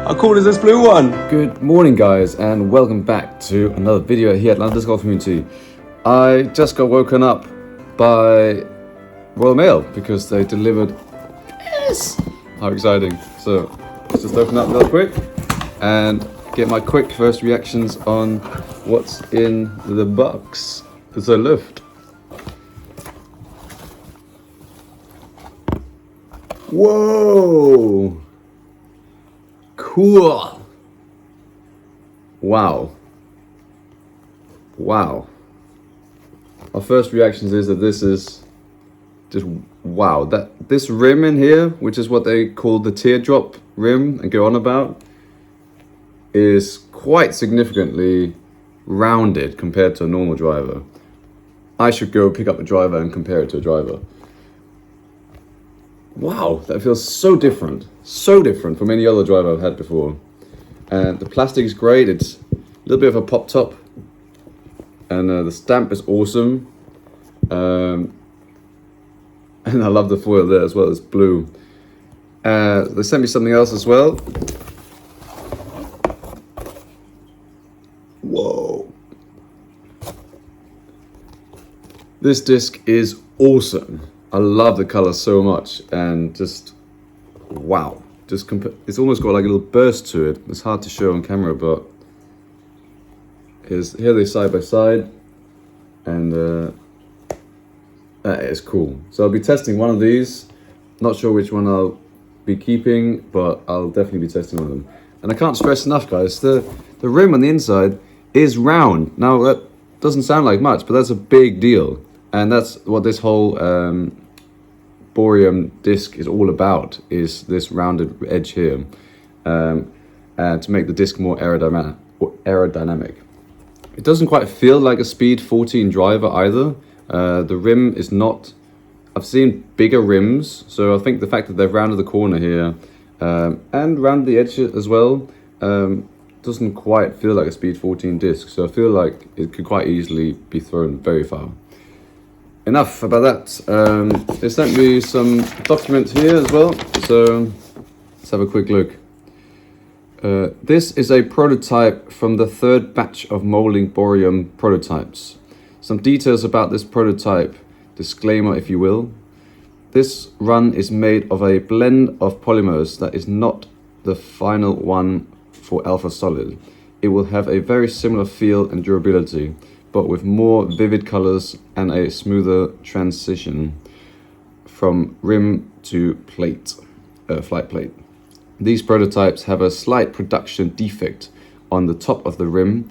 How cool is this blue one? Good morning, guys, and welcome back to another video here at London Disc Golf Community. I just got woken up by Royal Mail because they delivered. Yes! How exciting. So let's just open up real quick and get my quick first reactions on what's in the box. It's a Løft. Whoa! Cool! Wow. Wow. Our first reactions is that this is just wow. That this rim in here, which is what they call the teardrop rim and go on about, is quite significantly rounded compared to a normal driver. I should go pick up a driver and compare it to a driver. Wow, that feels so different from any other driver I've had before. And the plastic is great. It's a little bit of a pop top, and the stamp is awesome. And I love the foil there as well. It's blue. They sent me something else as well. Whoa! This disc is awesome. I love the color so much, and just wow, it's almost got like a little burst to it. It's hard to show on camera, but here they're side by side, and that is cool. So I'll be testing one of these. Not sure which one I'll be keeping, but I'll definitely be testing one of them. And I can't stress enough, guys, the rim on the inside is round. Now that doesn't sound like much, but that's a big deal. And that's what this whole Bohrium disc is all about, is this rounded edge here, and to make the disc more aerodynamic. It doesn't quite feel like a Speed 14 driver either. The rim is not, I've seen bigger rims, so I think the fact that they've rounded the corner here and rounded the edge as well doesn't quite feel like a Speed 14 disc, so I feel like it could quite easily be thrown very far. Enough about that. They sent me some documents here as well, so let's have a quick look. This is a prototype from the third batch of molding Bohrium prototypes. Some details about this prototype, disclaimer if you will. This run is made of a blend of polymers that is not the final one for Alpha Solid. It will have a very similar feel and durability, but with more vivid colors and a smoother transition from rim to plate, flight plate. These prototypes have a slight production defect on the top of the rim.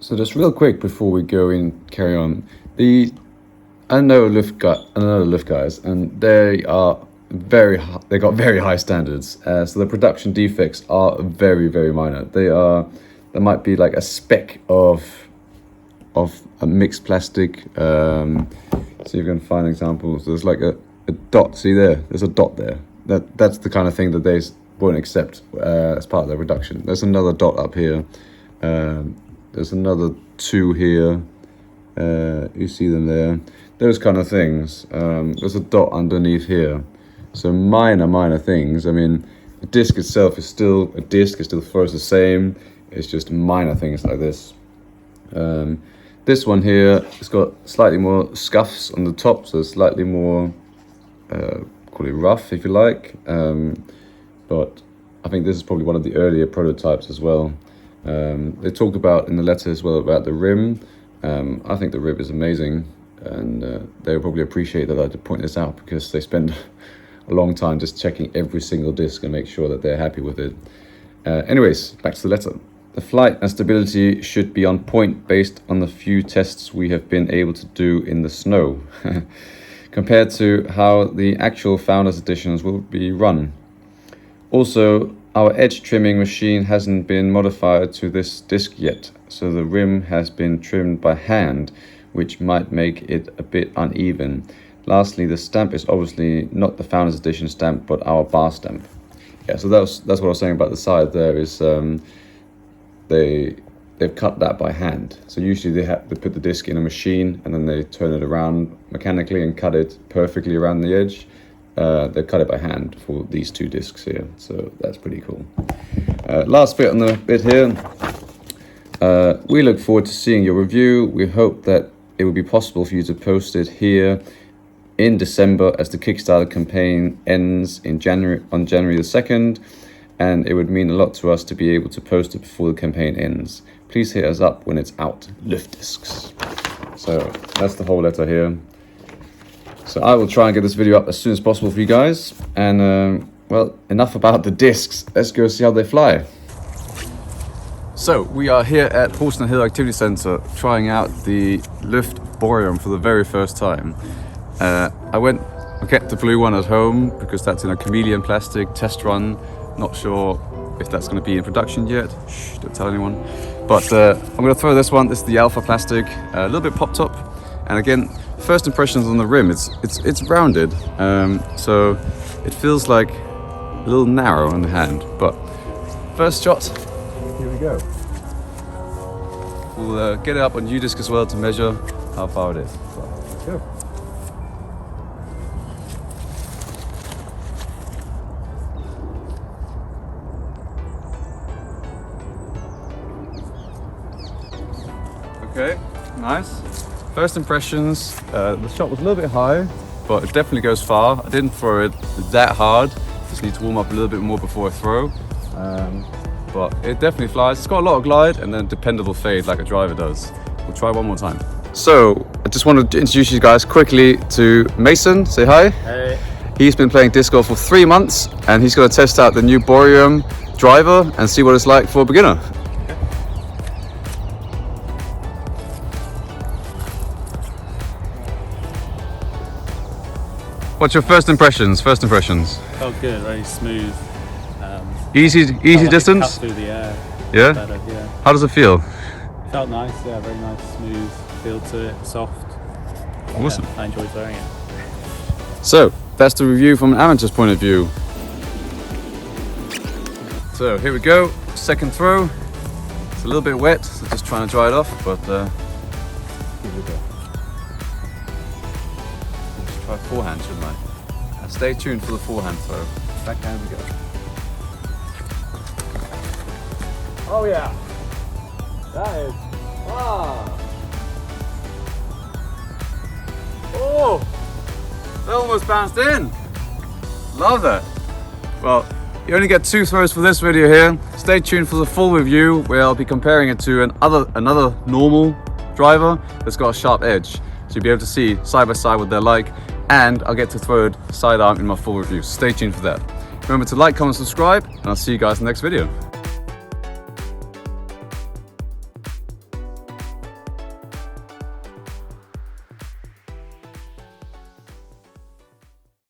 So just real quick before we go in, carry on. I know Løft guys, and they got very high standards. So the production defects are very, very minor. There might be like a speck of a mixed plastic. See if you can find examples. There's like a dot. See there? There's a dot there. That's the kind of thing that they won't accept as part of their production. There's another dot up here. There's another two here. You see them there. Those kind of things. There's a dot underneath here. So minor things. I mean, the disc itself is still a disc. It still flows the same. It's just minor things like this. This one here, it's got slightly more scuffs on the top, so it's slightly more, call it rough if you like. But I think this is probably one of the earlier prototypes as well. They talk about in the letter as well about the rim. I think the rim is amazing, and they will probably appreciate that I had to point this out, because they spend a long time just checking every single disc and make sure that they're happy with it. Anyways, back to the letter. The flight and stability should be on point based on the few tests we have been able to do in the snow, compared to how the actual Founders Editions will be run. Also, our edge trimming machine hasn't been modified to this disc yet, so the rim has been trimmed by hand, which might make it a bit uneven. Lastly, the stamp is obviously not the Founders Edition stamp, but our bar stamp. Yeah, so that's what I was saying about the side there, is they've cut that by hand. So usually they put the disc in a machine and then they turn it around mechanically and cut it perfectly around the edge. they cut it by hand for these 2 discs here, so that's pretty cool. Last bit on the bit here. We look forward to seeing your review. We hope that it will be possible for you to post it here in December as the Kickstarter campaign ends on January the 2nd, and it would mean a lot to us to be able to post it before the campaign ends. Please hit us up when it's out. Løft discs. So that's the whole letter here. So I will try and get this video up as soon as possible for you guys. And well, enough about the discs. Let's go see how they fly. So we are here at Horsen Hill Activity Center trying out the Løft Bohrium for the very first time. I kept the blue one at home because that's in a chameleon plastic test run. Not sure if that's going to be in production yet. Shh, don't tell anyone. But I'm going to throw this one. This is the alpha plastic, a little bit popped up. And again, first impressions on the rim. It's rounded, so it feels like a little narrow in the hand. But first shot. Here we go. We'll get it up on U-disc as well to measure how far it is. So, let's go. Okay, nice. First impressions, the shot was a little bit high, but it definitely goes far. I didn't throw it that hard. Just need to warm up a little bit more before I throw. But it definitely flies. It's got a lot of glide and then dependable fade like a driver does. We'll try one more time. So I just wanted to introduce you guys quickly to Mason. Say hi. Hey. He's been playing disc golf for 3 months and he's going to test out the new Bohrium driver and see what it's like for a beginner. What's your first impressions? Felt good, very smooth. Easy like distance? Through the air. Yeah? Better, yeah. How does it feel? Felt nice, yeah, very nice, smooth feel to it, soft. Awesome. Yeah, I enjoyed throwing it. So, that's the review from an amateur's point of view. So, here we go, second throw. It's a little bit wet, so just trying to dry it off, but give it a go. Let's try forehand, shouldn't I? Stay tuned for the forehand throw. Backhand we go. Oh yeah, that is, Oh, that almost bounced in. Love that. Well, you only get 2 throws for this video here. Stay tuned for the full review where I'll be comparing it to another normal driver that's got a sharp edge. So you'll be able to see side by side what they're like, and I'll get to throw it sidearm in my full review. So stay tuned for that. Remember to like, comment, subscribe, and I'll see you guys in the next video.